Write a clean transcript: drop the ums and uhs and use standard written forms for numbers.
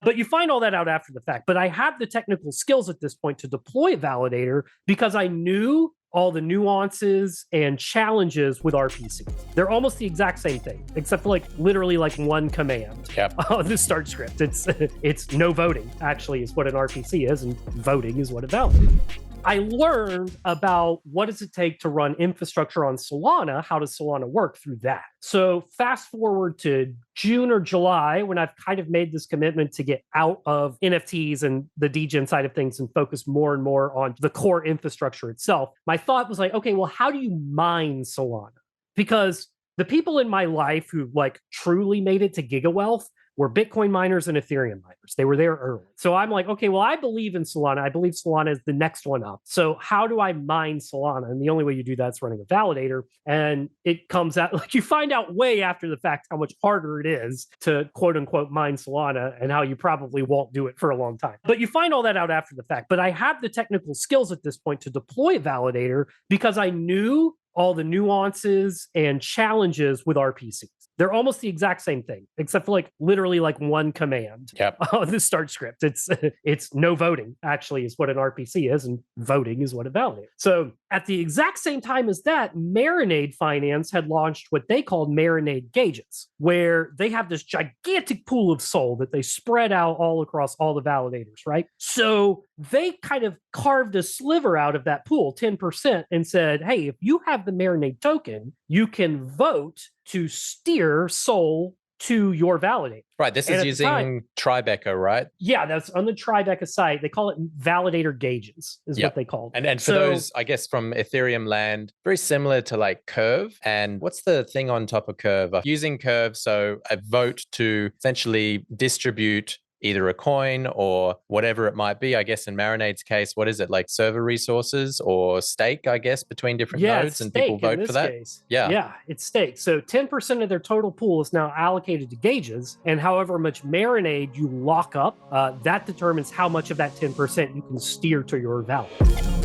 But you find all that out after the fact. But I have the technical skills at this point to deploy a validator because I knew all the nuances and challenges with RPC. They're almost the exact same thing, except for literally one command. Yep. The start script. It's no voting, actually, is what an RPC is, and voting is what a validator. I learned about what does it take to run infrastructure on Solana, how does Solana work through that. So fast forward to June or July, when I've kind of made this commitment to get out of NFTs and the degen side of things and focus more and more on the core infrastructure itself. My thought was okay, well, how do you mine Solana? Because the people in my life who truly made it to gigawealth were Bitcoin miners and Ethereum miners. They were there early. So I'm okay, well, I believe in Solana. I believe Solana is the next one up. So how do I mine Solana? And the only way you do that is running a validator. And it comes out, you find out way after the fact how much harder it is to quote unquote mine Solana and how you probably won't do it for a long time. But you find all that out after the fact. But I have the technical skills at this point to deploy a validator because I knew all the nuances and challenges with RPCs. They're almost the exact same thing, except for literally one command. Yep. The start script. It's no voting, actually, is what an RPC is, and voting is what a validator. So at the exact same time as that, Marinade Finance had launched what they called Marinade Gauges, where they have this gigantic pool of SOL that they spread out all across all the validators, right? So they kind of carved a sliver out of that pool, 10%, and said, hey, if you have the Marinade token, you can vote to steer SOL to your validator. Right. This is using Tribeca, right? Yeah, that's on the Tribeca site. They call it validator gauges, is what they call it. And for those, I guess, from Ethereum land, very similar to Curve. And what's the thing on top of Curve? Using Curve, so a vote to essentially distribute either a coin or whatever it might be. I guess in Marinade's case, what is it, server resources or stake, I guess, between different nodes, and people vote for that? Case. Yeah, it's stake. So 10% of their total pool is now allocated to gauges, and however much Marinade you lock up, that determines how much of that 10% you can steer to your validator.